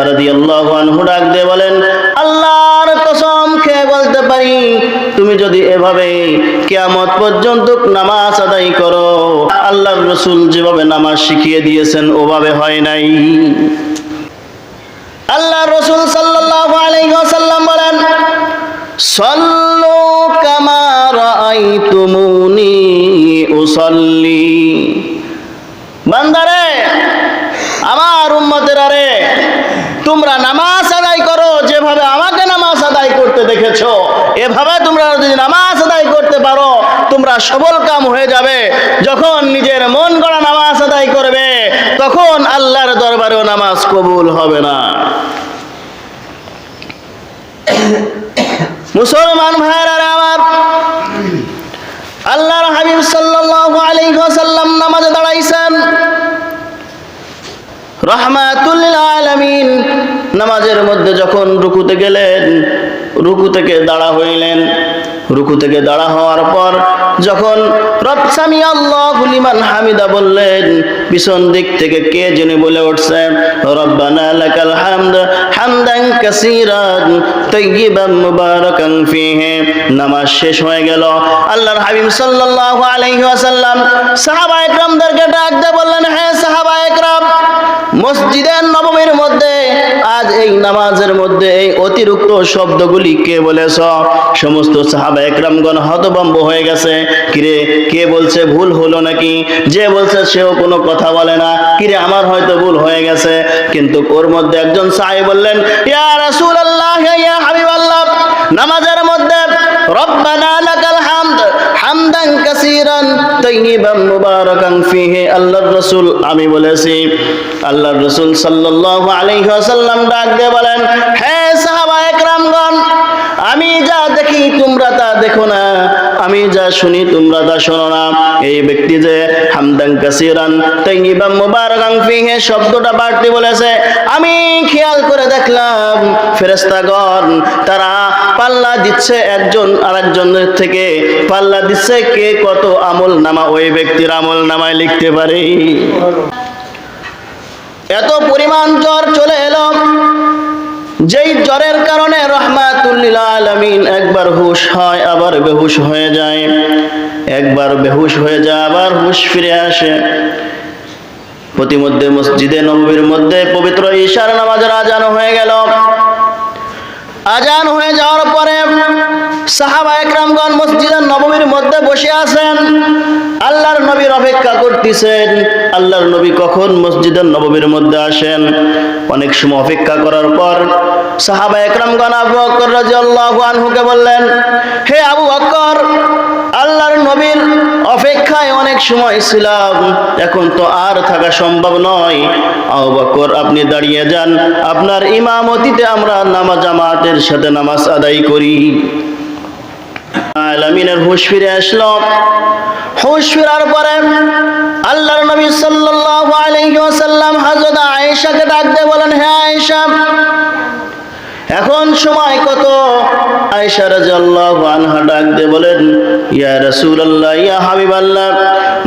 হুযায়ফা রাদিয়াল্লাহু আনহু ডাক দিয়ে বলেন, আল্লাহর কসম খেয়ে বলতে পারি, তুমি যদি এভাবে কিয়ামত পর্যন্ত নামাজ আদায় করো, আল্লাহর রাসূল যেভাবে নামাজ শিখিয়ে দিয়েছেন ওভাবে হয় নাই। আল্লাহর রাসূল সাল্লাল্লাহু আলাইহি ওয়াসাল্লাম বলেন, সাল্লু কামা রাআইতুমুনি উসাল্লি। বান্দারে, আমার উম্মতেরা রে, তোমরা নামাজ আদায় করো যেভাবে আমাকে নামাজ আদায় করতে দেখেছো। এভাবে তোমরা যদি নামাজ আদায় করতে পারো, তোমরা সবল কাম হয়ে যাবে। যখন নিজের মন গড়া নামাজ আদায় করবে, তখন আল্লাহর দরবারেও নামাজ কবুল হবে না। মুসলমান ভাইরা আমার, আল্লাহর হাবিব সাল্লাল্লাহু আলাইহি ওয়াসাল্লাম নামাজে দাঁড়াইছেন, রাহমাতুল লিল আলামিন। নামাজের মধ্যে যখন রুকুতে গেলেন, রুকু থেকে দাঁড়া হইলেন। রুকু থেকে দাঁড়া হওয়ার পর যখন রব সামি আল্লাহু লিমান হামিদা বললেন, পিছন দিক থেকে কে যেন বলে উঠছে, রব্বানা লাকাল হামদ হামদান কাসীরান তাইয়িবান মুবারাকান ফীহি। নামাজ শেষ হয়ে গেল। আল্লাহর হাবিব সাল্লাল্লাহু আলাইহি ওয়াসাল্লাম সাহাবায়ে কেরামদেরকে ডাক দিয়ে বললেন, হে সাহাবায়ে কেরাম, মসজিদে নববীর মধ্যে আজ এই নামাজের মধ্যে এই অতিরিক্ত শব্দগুলি কে বলেছ? সমস্ত সাহাবায়ে কেরামগণ হতভম্ব হয়ে গেছে। কিরে, কে বলছে? ভুল হলো নাকি? যে বলছে সেও কোনো কথা বলে না। কিরে, আমার হয়তো ভুল হয়ে গেছে। কিন্তু ওর মধ্যে একজন সাহাবী বললেন, ইয়া রাসূলুল্লাহ, ইয়া হাবিবাল্লাহ, নামাজের মধ্যে রব্বানা লাকাল হামদ হামদান কাসীরান তাইয়িবান মুবারাকান ফীহি, আল্লাহর রাসূল আমি বলেছি। আল্লাহর রাসূল সাল্লাল্লাহু আলাইহি ওয়াসাল্লাম ডাক দিয়ে বলেন, হে সাহাবায়ে কেরামগণ, আমি যা দেখি তোমরা তা দেখো না, আমি যা শুনি তোমরা তা শোনো না। এই ব্যক্তি যে হামদান কাসীরান তাইয়িবান মুবারাকান ফীহি শব্দটা বাড়তি বলেছে, আমি খেয়াল করে দেখলাম ফেরেশতাগণ তারা পাল্লা দিচ্ছে, একজন আরেকজনের থেকে পাল্লা দিচ্ছে, কে কত আমল নামা ওই ব্যক্তির আমল নামায় লিখতে পারে। এত পরিমাণ জ্বর চলে এলো, যেই জ্বরের কারণে রাহমাতুল লিল আলামিন একবার হুশ হয় আবার বেহুশ হয়ে যায়, একবার বেহুশ হয়ে যায় আবার হুশ ফিরে আসে। প্রতিমধ্যে মসজিদে নববীর মধ্যে পবিত্র ঈশার নামাজের আজান হয়ে গেল। আজান হয়ে যাওয়ার পরে সাহাবায়ে কেরামগণ মসজিদের নববীর মধ্যে বসে আছেন, আল্লাহর নবীর অপেক্ষা করতেছেন। আল্লাহর নবী কখন মসজিদের নববীর মধ্যে আসেন? অনেক সময় অপেক্ষা করার পর সাহাবায়ে কেরামগণ আবু বকর রাদিয়াল্লাহু আনহুকে বললেন, হে আবু বকর, আল্লাহর নবীর অপেক্ষায় অনেক সময় ছিলাম, এখন তো আর থাকা সম্ভব নয়। আবু বকর, আপনি দাঁড়িয়ে যান, আপনার ইমামতিতে আমরা জামাতের সাথে নামাজ আদায় করি। আলামিনের হুশ ফিরে আসলো। হুশ ফেরার পরে আল্লাহর নবী সাল্লাল্লাহু আলাইহি ওয়াসাল্লাম হযরত আয়েশাকে ডাক দিয়ে বলেন, হে আয়েশা, এখন সময় কত? আয়েশা রাদিয়াল্লাহু আনহা ডাক দিয়ে বলেন, ইয়া রাসূলুল্লাহ, ইয়া হাবিবাল্লাহ,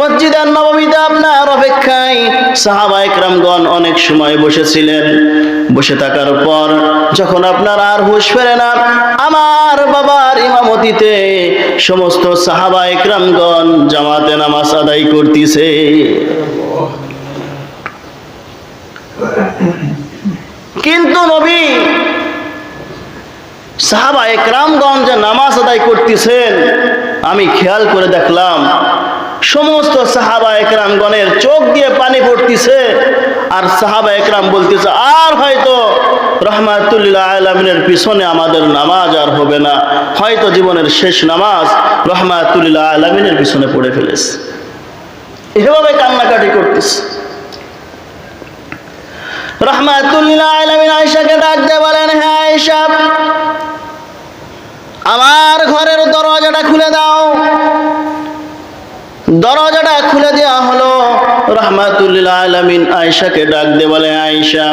মসজিদের নববীতে আপনার অপেক্ষায় সাহাবায়ে কেরামগণ অনেক সময় বসেছিলেন। বসে থাকার পর যখন আপনার আর হুঁশ ফেরে না, আমার বাবার ইমামতিতে সমস্ত সাহাবায়ে কেরামগণ জামাতে নামাজ আদায় করতেছে। কিন্তু নবী সাহাবায়ে কেরামগণ যে নামাজ আদায় করতেছেন, আমি খেয়াল করে দেখলাম সমস্ত সাহাবায়ে কেরামগণের চোখ দিয়ে পানি পড়তেছে। আর সাহাবায়ে কেরাম বলতেছে, আর হয়তো রাহমাতুল লিল আলামিনের পিছনে আমাদের নামাজ আর হবে না, হয়তো জীবনের শেষ নামাজ রাহমাতুল লিল আলামিনের পিছনে পড়ে ফেলেছে। এভাবে কান্নাকাটি করতেছে। রাহমাতুল লিল আলামিন আয়েশাকে ডাক দিয়ে বলেন, হে আয়েশা, আমার ঘরের দরজাটা খুলে দাও। দরজাটা খুলে দেওয়া হলো। রাহমাতুল লিল আলামিন আয়েশাকে ডাক দিয়ে বলে, আয়েশা,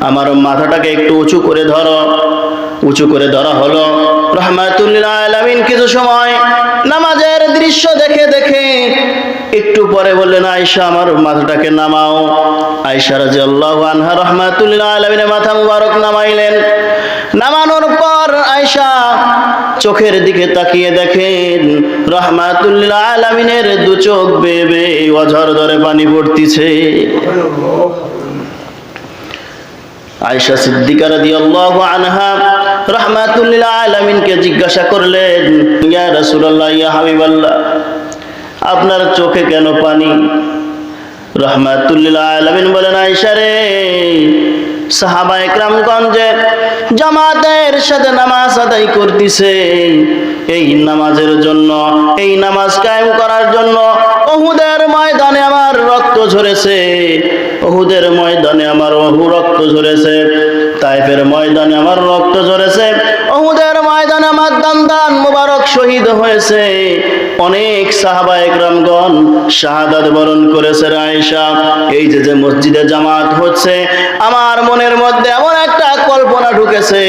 আমার মাথাটাকে একটু উঁচু করে ধরো। উঁচু করে ধরা হলো। রাহমাতুল লিল আলামিন কিছু সময় নামাজের দৃশ্য দেখে দেখে একটু পরে বললেন, আয়েশা আমার মাথাটাকে নামাও। আয়েশা রাদিয়াল্লাহু আনহা রাহমাতুল্লিল আলামিনের মাথা মুবারক নামাইলেন। নামানোর পর আয়েশা চোখের দিকে তাকিয়ে দেখেন রাহমাতুল্লিল আলামিনের দু চোখ বেয়ে বেয়ে অঝর ধরে পানি পড়তিছে। আয়েশা সিদ্দিকা রাদিয়াল্লাহু আনহা রাহমাতুল্লিল আলামিনকে জিজ্ঞাসা করলেন, ইয়া রাসূলুল্লাহ, ইয়া হাবিবাল্লাহ, আপনার চোখে কেন পানি? রাহমাতুল্লিল আলামিন বলেন, আয়েশা রে, সাহাবায়ে কেরামগণ যে জামাতের সাথে নামাজ আদায় করতেছে, এই নামাজের জন্য, এই নামাজ কায়েম করার জন্য উহুদের ময়দানে আমার রক্ত ঝরেছে, উহুদের ময়দানে আমার রক্ত ঝরেছে, তায়েফের ময়দানে আমার রক্ত ঝরেছে, উহুদের ময়দানে আমার দান মুবারক শহীদ হয়েছে, অনেক সাহাবায়ে কেরামগণ শাহাদাত বরণ করেছে। আয়েশা, এই যে মসজিদে জামাত হচ্ছে, আমার মনের মধ্যে এমন একটা কল্পনা ঢুকেছে,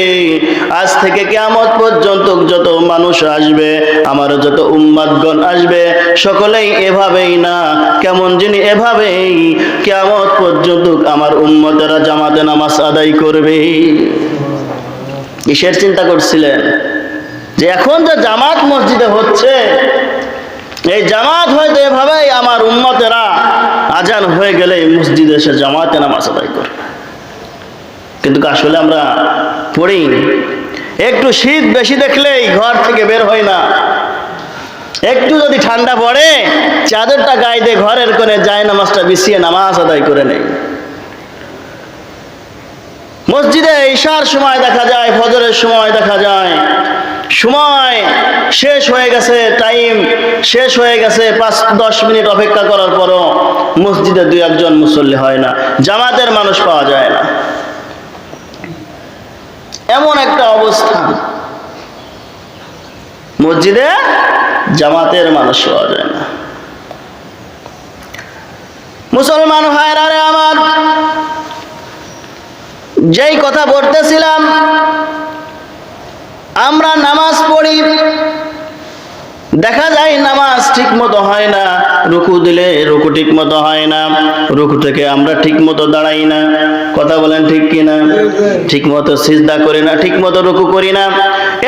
আজ থেকে কিয়ামত পর্যন্ত যত মানুষ আসবে, আমার যত উম্মতগণ আসবে, সকলেই এভাবেই না, কেমন যিনি এভাবেই কিয়ামত পর্যন্ত আমার উম্মতেরা জামাতে নামাজ আদায় করবে। কিসের চিন্তা করছিলেন? যে এখন যে জামাত মসজিদে হচ্ছে, এই জামাত হয়তো এভাবেই আমার উম্মতেরা আজান হয়ে গেলে মসজিদে এসে জামাতে নামাজ আদায় করবে। কিন্তু আসলে আমরা পড়ি, একটু শীত বেশি দেখলেই ঘর থেকে বের হয় না, একটু যদি ঠান্ডা পড়ে চাদরটা গায়ে দিয়ে ঘরের কোণে যায় নামাজটা বিছিয়ে নামাজ আদায় করে নেই। মসজিদে ঈশার সময় দেখা যায়, ফজরের সময় দেখা যায়, সময় শেষ হয়ে গেছে, টাইম শেষ হয়ে গেছে, 5-10 মিনিট অপেক্ষা করার পরও মসজিদে 2-1 মুসল্লি হয় না, জামাতের মানুষ পাওয়া যায় না। এমন একটা অবস্থা, মসজিদে জামাতের মানুষ পাওয়া যায় না। মুসলমান ভাইরা রে আমার, যেই কথা বলতেছিলাম, আমরা নামাজ পড়ি, দেখা যায় নামাজ ঠিক মতো হয় না, রুকু দিলে রুকু ঠিক মতো হয় না, রুকু থেকে আমরা ঠিক মতো দাঁড়াই না, কথা বলেন ঠিক কিনা? ঠিক মতো সিজদা করি না, ঠিক মতো রুকু করি না,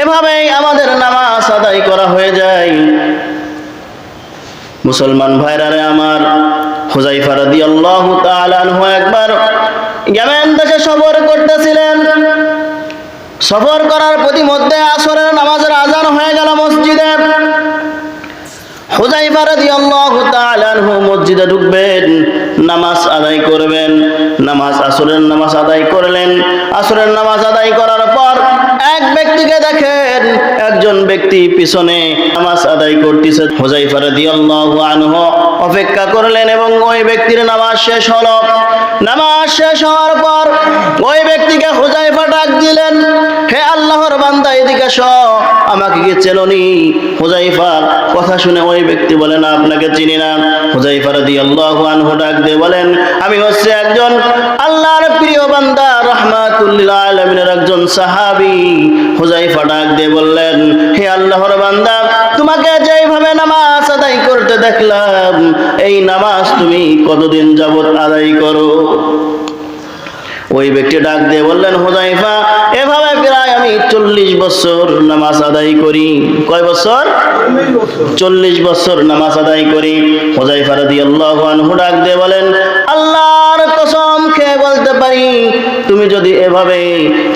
এভাবেই আমাদের নামাজ আদায় করা হয়ে যায়। মুসলমান ভাইরা রে আমার, হুযায়ফা রাদিয়াল্লাহু তাআলা আনহু একবার ইয়ামেন দেশে সফর করতেছিলেন। সফর করার প্রতিমধ্যে আসরের নামাজের আজান হয়ে গেল মসজিদে। হুযায়ফা রাদিয়াল্লাহু তাআলা আনহু মসজিদে ঢুকবেন, নামাজ আদায় করবেন, আসরের নামাজ আদায় করলেন। আসরের নামাজ আদায় করার পর এক ব্যক্তিকে দেখেন, একজন ব্যক্তি পিছনে নামাজ আদায় করতেছে। হুযায়ফা রাদিয়াল্লাহু আনহু অপেক্ষা করলেন এবং ওই ব্যক্তির নামাজ শেষ হলো। নামাজ শেষ হওয়ার পর ওই ব্যক্তিকে হুযায়ফা ডাক দিলেন, হে আল্লাহর বান্দা, এদিকে এসো, আমাকে কি চেনোনি? হুযায়ফার কথা শুনে ওই ব্যক্তি বলে, না, আপনাকে চিনি না। হুযায়ফা রাদিয়াল্লাহু আনহু ডাক দিয়ে বলেন, আমি হচ্ছে একজন আল্লাহর প্রিয় বান্দা, রাহমাতুল লিল আলামিনের একজন সাহাবী। হুযায়ফা ডাক দিয়ে বললেন, হে আল্লাহর বান্দা, তোমাকে যেইভাবে নামাজ আদায় করতে দেখলাম, এই নামাজ তুমি কতদিন যাবত আদায় করো? ওই ব্যক্তি ডাক দিয়ে বললেন, হুযায়ফা, এভাবে প্রায় আমি 40 বছর নামাজ আদায় করি। কয় বছর? 40 বছর নামাজ আদায় করি। হুযায়ফা রাদিয়াল্লাহু আনহু ডাক দিয়ে বলেন, আল্লাহর কসম খেয়ে বলতে পারি, তুমি যদি এভাবে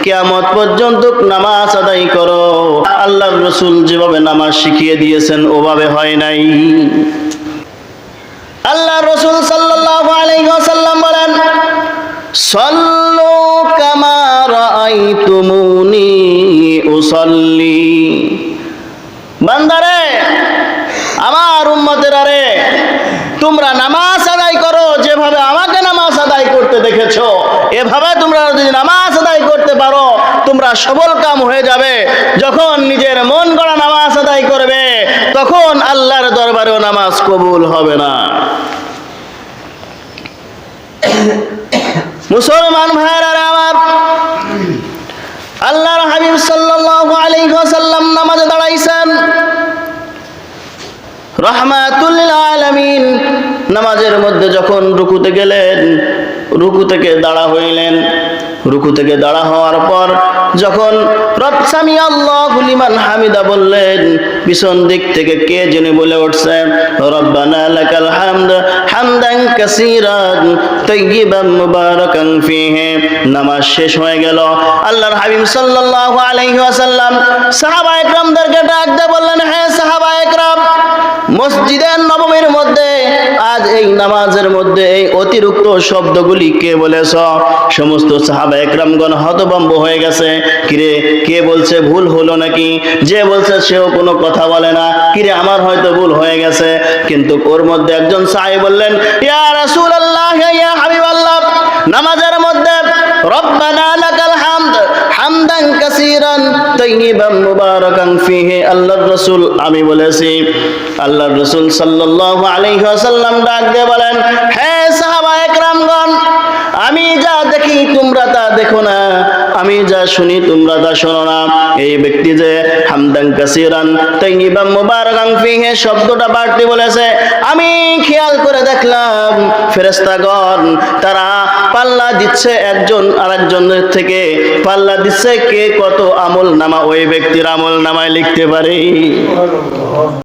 কিয়ামত পর্যন্ত নামাজ আদায় করো, আল্লাহর রাসূল যেভাবে নামাজ শিখিয়ে দিয়েছেন ওভাবে হয় নাই। আল্লাহর রাসূল সাল্লাল্লাহু আলাইহি ওয়াসাল্লাম বলেন, সাল্লু কামা রাআইতুমুনি উসাল্লি। বান্দারে, আমার উম্মতেরা রে, তোমরা নামাজ আদায় করো যেভাবে আমাকে নামাজ আদায় করতে দেখেছো। এভাবে তোমরা যদি নামাজ আদায় করতে পারো, তোমরা সবল কাম হয়ে যাবে। যখন নিজের মন গড়া নামাজ আদায় করবে, তখন আল্লাহর দরবারেও নামাজ কবুল হবে না। মুসলমান ভাইরা আমার, আল্লাহর হাবিব সাল্লাল্লাহু আলাইহি ওয়াসাল্লাম নামাজে দাঁড়াইছেন। রাহমাতুল লিল আলামিন নামাজের মধ্যে যখন রুকুতে গেলেন, রুকু থেকে দাঁড়া হইলেন। রুকু থেকে দাঁড়া হওয়ার পর যখন রব সামি আল্লাহু লিমান হামিদা বললেন, পিছন দিক থেকে কে যেন বলে উঠছে, রব্বানা লাকাল হামদ হামদান কাসীরান তাইয়িবান মুবারাকান ফীহি। নামাজ শেষ হয়ে গেল। আল্লাহর হাবিব সাল্লাল্লাহু আলাইহি ওয়াসাল্লাম সাহাবায়ে কেরামদেরকে ডাক দিয়ে বললেন, হে সাহাবায়ে কেরাম, মসজিদে নববীর মধ্যে আজ এই নামাজের মধ্যে এই অতিরিক্ত শব্দগুলি কে বলেছ? সমস্ত সাহাবা একরামগণ হতভম্ব হয়ে গেছে। কিরে, কে বলছে? ভুল হলো নাকি? যে বলছে সেও কোনো কথা বলে না। কিরে, আমার হয়তো ভুল হয়ে গেছে। কিন্তু ওর মধ্যে একজন সাহাবী বললেন, ইয়া রাসূলুল্লাহ, ইয়া হাবিবাল্লাহ, নামাজের মধ্যে রব্বানা লাকাল হামদ হামদান কাসীরান তাইয়িবান মুবারাকান ফীহি আল্লাহর রাসূল আমি বলেছি। আল্লাহর রাসূল সাল্লাল্লাহু আলাইহি ওয়াসাল্লাম ডাক দিয়ে বলেন, হে সাহাবায়ে কেরামগণ, আমি যা দেখি তোমরা তা দেখো না, আমি যা শুনি তোমরা তা শোনো না। এই ব্যক্তি যে হামদান কাসীরান তাইয়িবান মুবারাকান ফীহি শব্দটা বাড়তি বলেছে, আমি খেয়াল করে দেখলাম ফেরেশতাগণ তারা পাল্লা দিচ্ছে একজন আরেকজনের থেকে, পাল্লা দিচ্ছে কে কত আমল নামা ওই ব্যক্তির আমল নামায় লিখতে পারে।